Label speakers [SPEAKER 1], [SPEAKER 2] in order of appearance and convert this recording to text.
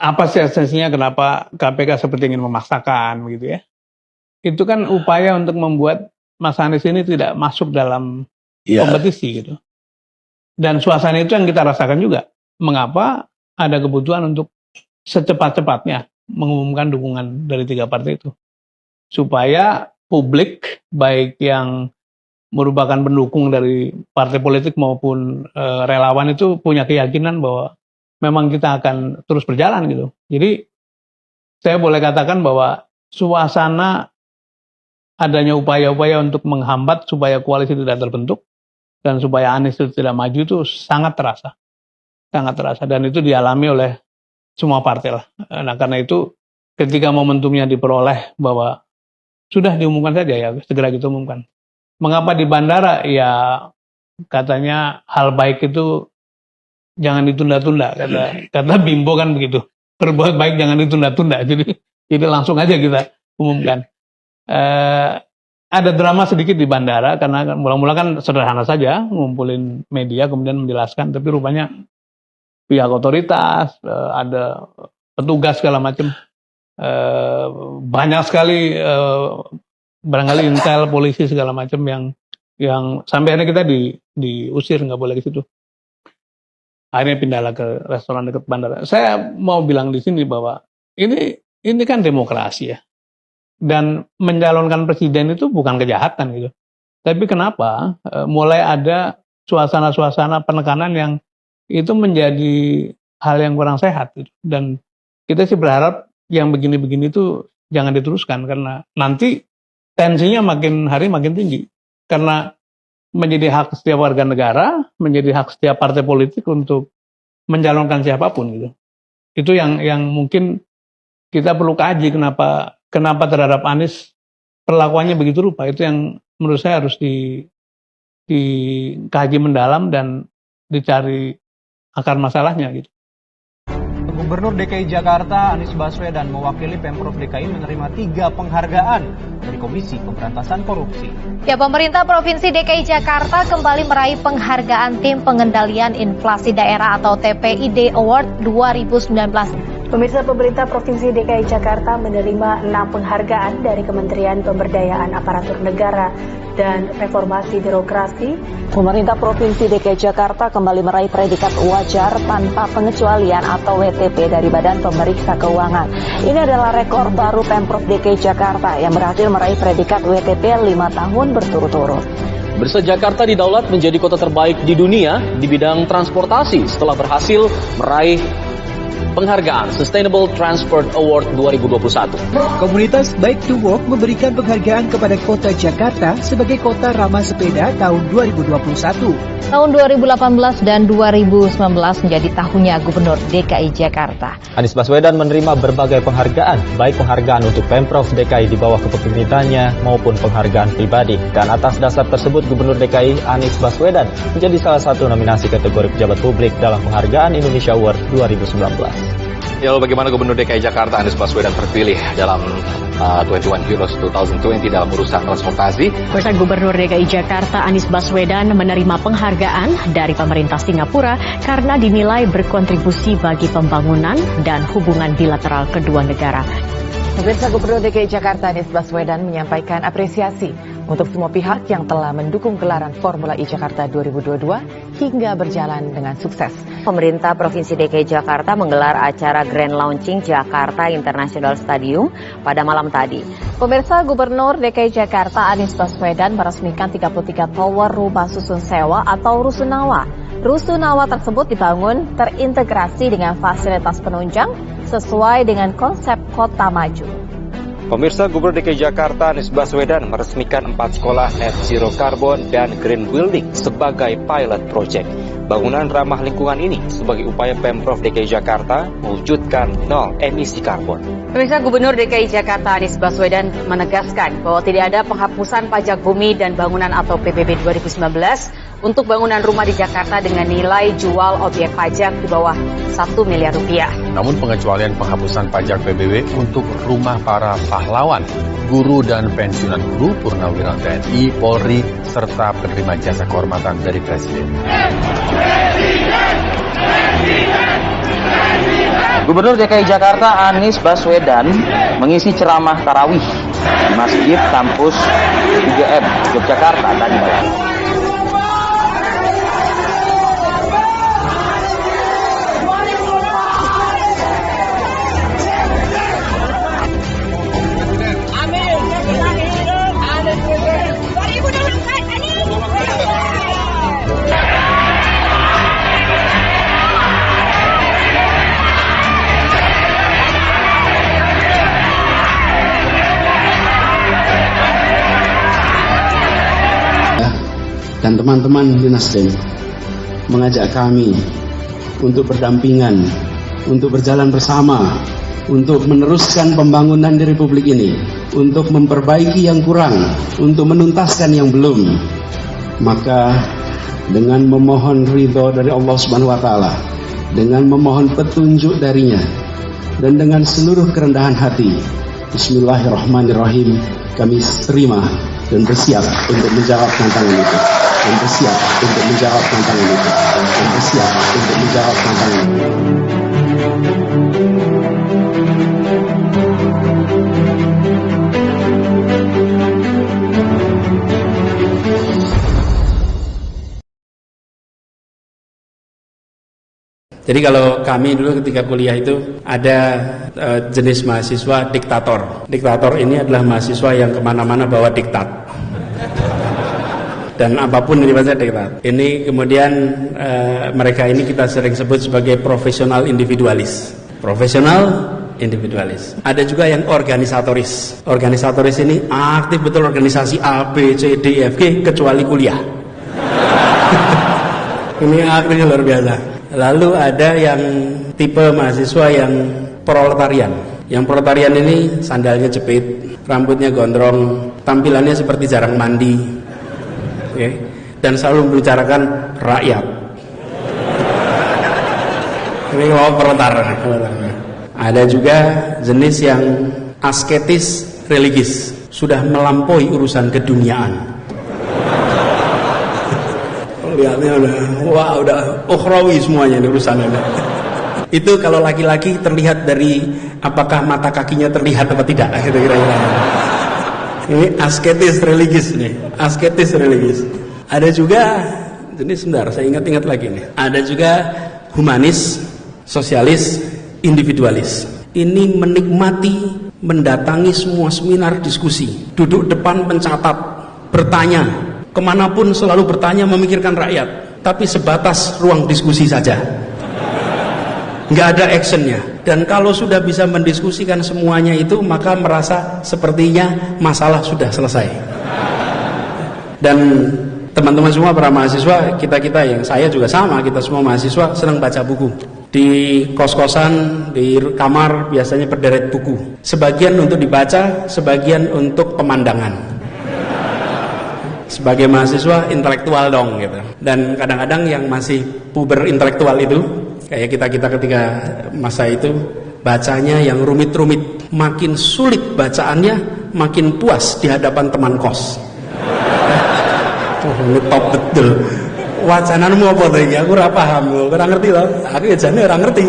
[SPEAKER 1] apa sih esensinya kenapa KPK seperti ingin memaksakan begitu ya. Itu kan upaya untuk membuat Mas Anies ini tidak masuk dalam kompetisi gitu. Dan suasana itu yang kita rasakan juga. Mengapa ada kebutuhan untuk secepat-cepatnya mengumumkan dukungan dari 3 partai itu. Supaya publik, baik yang merupakan pendukung dari partai politik maupun relawan itu punya keyakinan bahwa memang kita akan terus berjalan gitu. Jadi saya boleh katakan bahwa suasana adanya upaya-upaya untuk menghambat supaya koalisi tidak terbentuk dan supaya Anies itu tidak maju itu sangat terasa. Sangat terasa dan itu dialami oleh semua partai lah. Nah karena itu ketika momentumnya diperoleh bahwa sudah diumumkan saja ya segera kita umumkan. Mengapa di bandara ya katanya hal baik itu jangan ditunda-tunda kata Bimbo kan begitu. Berbuat baik jangan ditunda-tunda. Jadi langsung aja kita umumkan. Ada drama sedikit di bandara karena mula-mula kan sederhana saja ngumpulin media kemudian menjelaskan, tapi rupanya pihak otoritas, ada petugas segala macam, banyak sekali barangkali intel polisi segala macam yang sampai akhirnya kita diusir nggak boleh ke situ. Akhirnya pindahlah ke restoran dekat bandara. Saya mau bilang di sini bahwa ini kan demokrasi ya. Dan mencalonkan presiden itu bukan kejahatan gitu. Tapi kenapa mulai ada suasana-suasana penekanan yang itu menjadi hal yang kurang sehat gitu. Dan kita sih berharap yang begini-begini itu jangan diteruskan karena nanti tensinya makin hari makin tinggi. Karena menjadi hak setiap warga negara, menjadi hak setiap partai politik untuk mencalonkan siapapun gitu. Itu yang mungkin kita perlu kaji kenapa terhadap Anies perlakuannya begitu rupa. Itu yang menurut saya harus dikaji mendalam dan dicari akar masalahnya gitu.
[SPEAKER 2] Gubernur DKI Jakarta Anies Baswedan mewakili Pemprov DKI menerima 3 penghargaan dari Komisi Pemberantasan Korupsi.
[SPEAKER 3] Ya, pemerintah Provinsi DKI Jakarta kembali meraih penghargaan Tim Pengendalian Inflasi Daerah atau TPID Award 2019.
[SPEAKER 4] Pemirsa, pemerintah Provinsi DKI Jakarta menerima 6 penghargaan dari Kementerian Pemberdayaan Aparatur Negara dan Reformasi Birokrasi.
[SPEAKER 5] Pemerintah Provinsi DKI Jakarta kembali meraih predikat wajar tanpa pengecualian atau WTP dari Badan Pemeriksa Keuangan. Ini adalah rekor baru Pemprov DKI Jakarta yang berhasil meraih predikat WTP 5 tahun berturut-turut.
[SPEAKER 6] Bersa Jakarta didaulat menjadi kota terbaik di dunia di bidang transportasi setelah berhasil meraih penghargaan Sustainable Transport Award 2021.
[SPEAKER 7] Komunitas Bike to Walk memberikan penghargaan kepada Kota Jakarta sebagai kota ramah sepeda tahun 2021.
[SPEAKER 3] Tahun 2018 dan 2019 menjadi tahunnya Gubernur DKI Jakarta.
[SPEAKER 8] Anies Baswedan menerima berbagai penghargaan, baik penghargaan untuk Pemprov DKI di bawah kepemimpinannya maupun penghargaan pribadi. Dan atas dasar tersebut Gubernur DKI Anies Baswedan menjadi salah satu nominasi kategori pejabat publik dalam penghargaan Indonesia Award 2019.
[SPEAKER 9] Ya, lalu bagaimana Gubernur DKI Jakarta Anies Baswedan terpilih dalam 21 Heroes 2020 dalam urusan transportasi?
[SPEAKER 10] Pemirsa, Gubernur DKI Jakarta Anies Baswedan menerima penghargaan dari pemerintah Singapura karena dinilai berkontribusi bagi pembangunan dan hubungan bilateral kedua negara.
[SPEAKER 5] Pemirsa, Gubernur DKI Jakarta Anies Baswedan menyampaikan apresiasi untuk semua pihak yang telah mendukung gelaran Formula E Jakarta 2022 hingga berjalan dengan sukses.
[SPEAKER 11] Pemerintah Provinsi DKI Jakarta menggelar acara Grand Launching Jakarta International Stadium pada malam tadi.
[SPEAKER 3] Pemirsa, Gubernur DKI Jakarta Anies Baswedan meresmikan 33 tower rumah susun sewa atau rusunawa. Rusunawa tersebut dibangun terintegrasi dengan fasilitas penunjang sesuai dengan konsep kota maju.
[SPEAKER 12] Pemirsa, Gubernur DKI Jakarta Anies Baswedan meresmikan 4 sekolah net zero carbon dan green building sebagai pilot project. Bangunan ramah lingkungan ini sebagai upaya Pemprov DKI Jakarta mewujudkan nol emisi karbon.
[SPEAKER 11] Pemirsa, Gubernur DKI Jakarta Anies Baswedan menegaskan bahwa tidak ada penghapusan pajak bumi dan bangunan atau PBB 2019 untuk bangunan rumah di Jakarta dengan nilai jual objek pajak di bawah 1 miliar rupiah.
[SPEAKER 13] Namun pengecualian penghapusan pajak PBB untuk rumah para pahlawan, guru dan pensiunan guru, purnawirawan TNI, Polri, serta penerima jasa kehormatan dari Presiden.
[SPEAKER 14] Gubernur DKI Jakarta Anies Baswedan mengisi ceramah tarawih di Masjid Kampus UGM Yogyakarta tadi malam.
[SPEAKER 15] Dan teman-teman di Nasdem mengajak kami untuk berdampingan, untuk berjalan bersama, untuk meneruskan pembangunan di Republik ini, untuk memperbaiki yang kurang, untuk menuntaskan yang belum. Maka dengan memohon ridho dari Allah Subhanahu wa Ta'ala, dengan memohon petunjuk darinya, dan dengan seluruh kerendahan hati, Bismillahirrahmanirrahim, kami terima dan bersiap untuk menjawab tantangan itu. Dan bersiap untuk menjawab tantangan itu. Dan bersiap untuk menjawab tantangan itu.
[SPEAKER 16] Jadi kalau kami dulu ketika kuliah itu ada jenis mahasiswa diktator. Diktator ini adalah mahasiswa yang kemana-mana bawa diktat. Dan apapun ini bahasa diktat. Ini kemudian mereka ini kita sering sebut sebagai profesional individualis. Profesional individualis. Ada juga yang organisatoris. Organisatoris ini aktif betul organisasi A, B, C, D, F, G kecuali kuliah. Ini aktifnya luar biasa. Lalu ada yang tipe mahasiswa yang proletarian. Yang proletarian ini sandalnya jepit, rambutnya gondrong, tampilannya seperti jarang mandi, okay? Dan selalu membicarakan rakyat. Ini mau proletarian. Ada juga jenis yang asketis religis, sudah melampaui urusan keduniaan. Lihatnya udah ukhrawi semuanya ini urusannya. Itu kalau laki-laki terlihat dari apakah mata kakinya terlihat apa tidak, kira-kira. Ini asketis religis nih, asketis religis. Ada juga jenis, sebentar saya ingat-ingat lagi nih. Ada juga humanis, sosialis, individualis. Ini menikmati mendatangi semua seminar diskusi, duduk depan pencatat, bertanya, kemanapun selalu bertanya, memikirkan rakyat, tapi sebatas ruang diskusi saja, nggak ada actionnya. Dan kalau sudah bisa mendiskusikan semuanya itu, maka merasa sepertinya masalah sudah selesai. Dan teman-teman semua para mahasiswa, kita yang saya juga sama, kita semua mahasiswa senang baca buku. Di kos-kosan, di kamar biasanya berderet buku, sebagian untuk dibaca, sebagian untuk pemandangan. Sebagai mahasiswa intelektual dong gitu. Dan kadang-kadang yang masih puber intelektual itu kayak kita ketika masa itu bacanya yang rumit-rumit, makin sulit bacaannya, makin puas di hadapan teman kos. Ini top betul. Wacananmu apa tuh? Aku ora paham, ora ngerti loh. Aku ya jane ora ngerti.